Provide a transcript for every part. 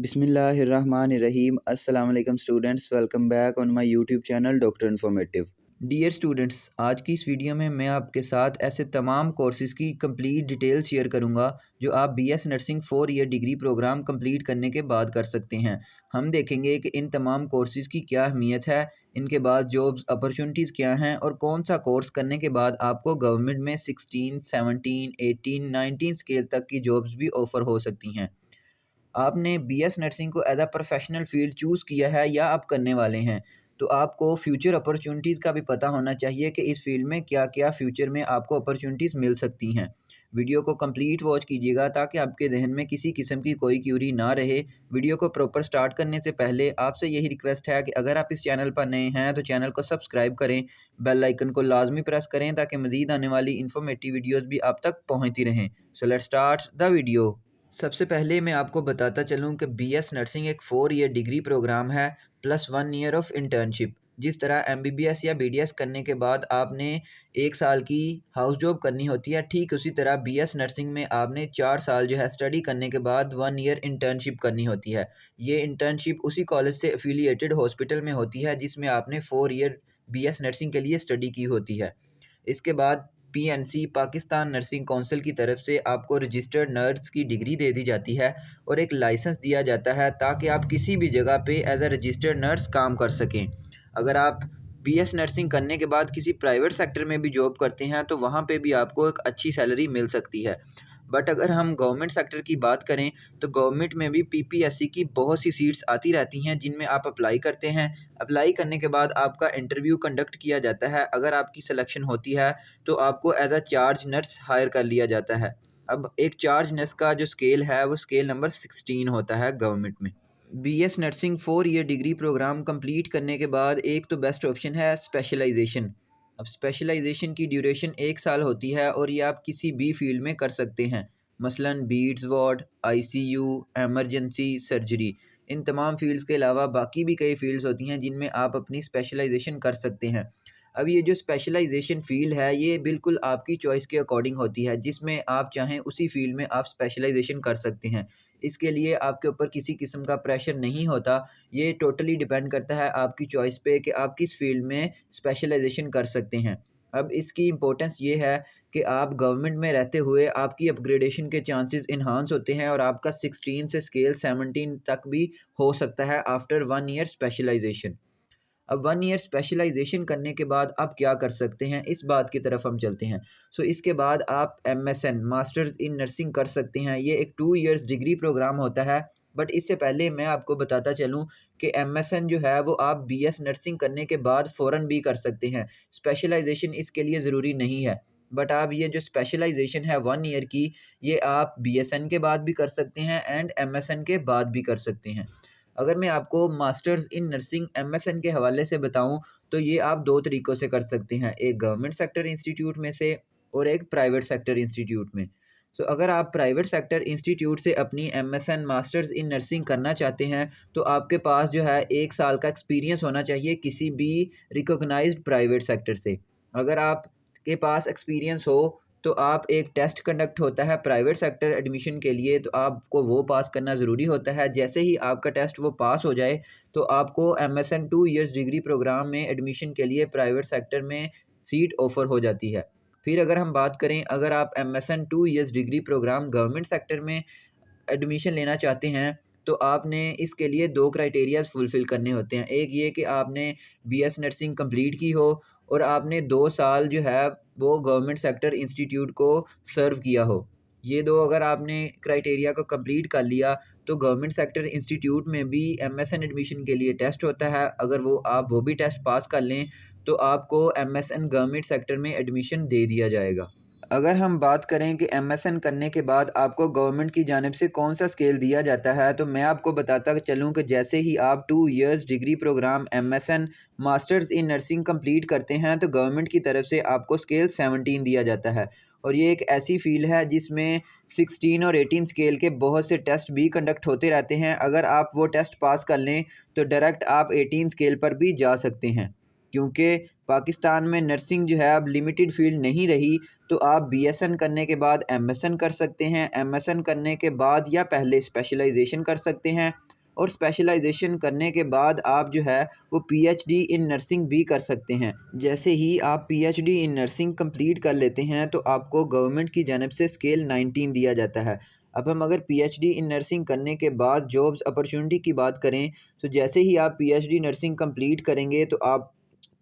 बिस्मिल्लाहिर्रहमानिर्रहीम। अस्सलाम वालेकुम students, welcome back on my YouTube channel Doctor Informative. Dear students, आज की इस वीडियो में मैं आपके साथ ऐसे तमाम कोर्सेज़ की कंप्लीट डिटेल शेयर करूंगा जो आप BS nursing 4 year degree programme complete करने के बाद कर सकते हैं। हम देखेंगे कि इन तमाम कोर्सेज़ की क्या अहमियत है, इनके बाद जॉब्स अपॉर्चुनिटीज़ क्या हैं और कौन सा कोर्स करने के बाद आपको गवर्नमेंट में 16, 17, 18, 19 स्केल तक की जॉब्स भी ऑफ़र हो सकती हैं। आपने बीएस नर्सिंग को as a professional field choose किया है या आप करने वाले हैं, तो आपको फ्यूचर अपॉर्चुनिटीज़ का भी पता होना चाहिए कि इस फील्ड में क्या-क्या फ्यूचर में आपको अपॉर्चुनिटीज़ मिल सकती हैं। वीडियो को कंप्लीट वॉच कीजिएगा ताकि आपके ज़हन में किसी किस्म की कोई क्यूरी ना रहे। वीडियो को प्रॉपर स्टार्ट करने से पहले आपसे यही रिक्वेस्ट है कि अगर आप इस चैनल पर नए हैं तो चैनल को सब्सक्राइब करें, बेल आइकन को लाजमी प्रेस करें ताकि मज़ीद आने वाली इन्फॉर्मेटिव वीडियोज़ भी आप तक पहुँचती रहें। So let's start the video. सबसे पहले मैं आपको बताता चलूँ कि बीएस नर्सिंग एक 4 ईयर डिग्री प्रोग्राम है प्लस 1 ईयर ऑफ इंटर्नशिप। जिस तरह एमबीबीएस या बीडीएस करने के बाद आपने 1 साल की हाउस जॉब करनी होती है, ठीक उसी तरह बीएस नर्सिंग में आपने 4 साल जो है स्टडी करने के बाद 1 ईयर इंटर्नशिप करनी होती है। ये इंटर्नशिप उसी कॉलेज से एफिलिएटेड हॉस्पिटल में होती है जिसमें आपने 4 ईयर बीएस नर्सिंग के लिए स्टडी की होती है। इसके बाद पीएनसी पाकिस्तान नर्सिंग काउंसिल की तरफ से आपको रजिस्टर्ड नर्स की डिग्री दे दी जाती है और एक लाइसेंस दिया जाता है ताकि आप किसी भी जगह पे एज अ रजिस्टर्ड नर्स काम कर सकें। अगर आप बीएस नर्सिंग करने के बाद किसी प्राइवेट सेक्टर में भी जॉब करते हैं तो वहाँ पे भी आपको एक अच्छी सैलरी मिल सकती है। बट अगर हम गवर्नमेंट सेक्टर की बात करें तो गवर्नमेंट में भी पीपीएससी की बहुत सी सीट्स आती रहती हैं जिनमें आप अप्लाई करते हैं। अप्लाई करने के बाद आपका इंटरव्यू कंडक्ट किया जाता है। अगर आपकी सिलेक्शन होती है तो आपको as a charge nurse hire कर लिया जाता है। अब एक चार्ज नर्स का जो स्केल है वो स्केल नंबर 16 होता है गवर्नमेंट में। BS nursing 4 year degree programme complete करने के बाद एक तो बेस्ट ऑप्शन है स्पेशलाइजेशन। अब स्पेशलाइजेशन की ड्यूरेशन 1 साल होती है और ये आप किसी भी फील्ड में कर सकते हैं, मसलन beds ward, ICU, emergency, surgery. इन तमाम फील्ड्स के अलावा बाकी भी कई फील्ड्स होती हैं जिनमें आप अपनी स्पेशलाइजेशन कर सकते हैं। अब ये जो स्पेशलाइजेशन फ़ील्ड है ये बिल्कुल आपकी चॉइस के अकॉर्डिंग होती है, जिसमें आप चाहें उसी फील्ड में आप स्पेशलाइजेशन कर सकते हैं। इसके लिए आपके ऊपर किसी किस्म का प्रेशर नहीं होता। ये टोटली डिपेंड करता है आपकी चॉइस पे कि आप किस फील्ड में स्पेशलाइजेशन कर सकते हैं। अब इसकी इम्पोर्टेंस ये है कि आप गवर्नमेंट में रहते हुए आपकी अपग्रेडेशन के चांसेस एनहांस होते हैं और आपका 16 से स्केल 17 तक भी हो सकता है आफ्टर 1 ईयर स्पेशलाइजेशन। अब 1 ईयर स्पेशलाइजेशन करने के बाद आप क्या कर सकते हैं, इस बात की तरफ हम चलते हैं। सो इसके बाद आप एमएसएन मास्टर्स इन नर्सिंग कर सकते हैं। ये एक 2 इयर्स डिग्री प्रोग्राम होता है। बट इससे पहले मैं आपको बताता चलूँ कि एमएसएन जो है वो आप बीएस नर्सिंग करने के बाद फ़ौरन भी कर सकते हैं। स्पेशलाइजेशन इसके लिए ज़रूरी नहीं है। बट आप ये जो स्पेशलाइजेशन है 1 ईयर की, ये आप बीएसएन के बाद भी कर सकते हैं एंड एमएसएन के बाद भी कर सकते हैं। अगर मैं आपको मास्टर्स इन नर्सिंग एमएसएन के हवाले से बताऊं तो ये आप 2 तरीक़ों से कर सकते हैं, एक गवर्नमेंट सेक्टर इंस्टीट्यूट में से और एक प्राइवेट सेक्टर इंस्टीट्यूट में। सो अगर आप प्राइवेट सेक्टर इंस्टीट्यूट से अपनी एमएसएन मास्टर्स इन नर्सिंग करना चाहते हैं तो आपके पास जो है 1 साल का एक्सपीरियंस होना चाहिए किसी भी रिकॉग्नाइज्ड प्राइवेट सेक्टर से। अगर आपके पास एक्सपीरियंस हो तो आप एक टेस्ट कंडक्ट होता है प्राइवेट सेक्टर एडमिशन के लिए, तो आपको वो पास करना ज़रूरी होता है। जैसे ही आपका टेस्ट वो पास हो जाए तो आपको एमएसएन 2 इयर्स डिग्री प्रोग्राम में एडमिशन के लिए प्राइवेट सेक्टर में सीट ऑफ़र हो जाती है। फिर अगर हम बात करें, अगर आप MSN 2 years degree programme government sector में एडमिशन लेना चाहते हैं तो आपने इसके लिए 2 क्राइटेरियाज़ फुलफ़िल करने होते हैं। एक ये कि आपने बीएस नर्सिंग कंप्लीट की हो और आपने 2 साल जो है वो गवर्नमेंट सेक्टर इंस्टीट्यूट को सर्व किया हो। ये 2 अगर आपने क्राइटेरिया को कंप्लीट कर लिया तो गवर्नमेंट सेक्टर इंस्टीट्यूट में भी एमएसएन एडमिशन के लिए टेस्ट होता है। अगर आप वो भी टेस्ट पास कर लें तो आपको एमएसएन गवर्नमेंट सेक्टर में एडमिशन दे दिया जाएगा। अगर हम बात करें कि एमएसएन करने के बाद आपको गवर्नमेंट की जानिब से कौन-सा स्केल दिया जाता है, तो मैं आपको बताता चलूँ कि जैसे ही आप 2 years degree programme MSN masters in nursing complete करते हैं, तो गवर्नमेंट की तरफ से आपको स्केल 17 दिया जाता है। और ये एक ऐसी फ़ील्ड है जिसमें 16 और 18 स्केल के बहुत से टेस्ट भी कंडक्ट होते रहते हैं। अगर आप वो टेस्ट पास कर लें, तो डायरेक्ट आप 18 स्केल पर भी जा सकते हैं। क्योंकि पाकिस्तान में नर्सिंग जो है अब लिमिटेड फ़ील्ड नहीं रही, तो आप बीएसएन करने के बाद एमएसएन कर सकते हैं। एमएसएन करने के बाद या पहले स्पेशलाइजेशन कर सकते हैं और स्पेशलाइजेशन करने के बाद आप जो है वो पीएचडी इन नर्सिंग भी कर सकते हैं। जैसे ही आप पीएचडी इन नर्सिंग कंप्लीट कर लेते हैं तो आपको गवर्नमेंट की जानब से स्केल 19 दिया जाता है। अब हम अगर पीएचडी इन नर्सिंग करने के बाद जॉब्स अपॉर्चुनिटी की बात करें तो जैसे ही आप पीएचडी नर्सिंग कंप्लीट करेंगे तो आप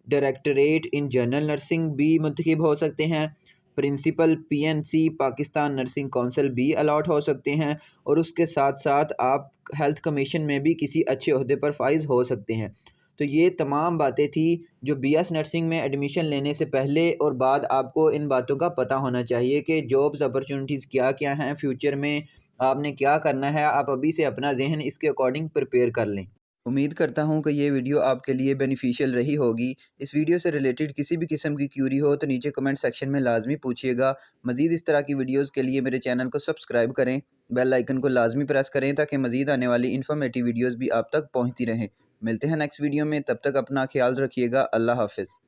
डायरेक्टरेट इन जनरल नर्सिंग भी मुंतखब हो सकते हैं। Principal PNC Pakistan nursing council भी अलॉट हो सकते हैं और उसके साथ साथ आप हेल्थ कमीशन में भी किसी अच्छे ओहदे पर फाइज हो सकते हैं। तो ये तमाम बातें थी जो बीएस नर्सिंग में एडमिशन लेने से पहले और बाद आपको इन बातों का पता होना चाहिए कि जॉब्स अपॉर्चुनिटीज़ क्या क्या हैं, फ्यूचर में आपने क्या करना है। आप अभी से अपना जहन इसके अकॉर्डिंग प्रिपेयर कर लें। उम्मीद करता हूँ कि ये वीडियो आपके लिए बेनिफिशियल रही होगी। इस वीडियो से रिलेटेड किसी भी किस्म की क्यूरी हो तो नीचे कमेंट सेक्शन में लाजमी पूछिएगा। मज़ीद इस तरह की वीडियोज़ के लिए मेरे चैनल को सब्सक्राइब करें, बेल आइकन को लाजमी प्रेस करें ताकि मज़ीद आने वाली इन्फॉर्मेटिव वीडियोज़ भी आप तक पहुँचती रहें। मिलते हैं नेक्स्ट वीडियो में, तब तक अपना ख्याल रखिएगा। अल्लाह हाफ़िज़।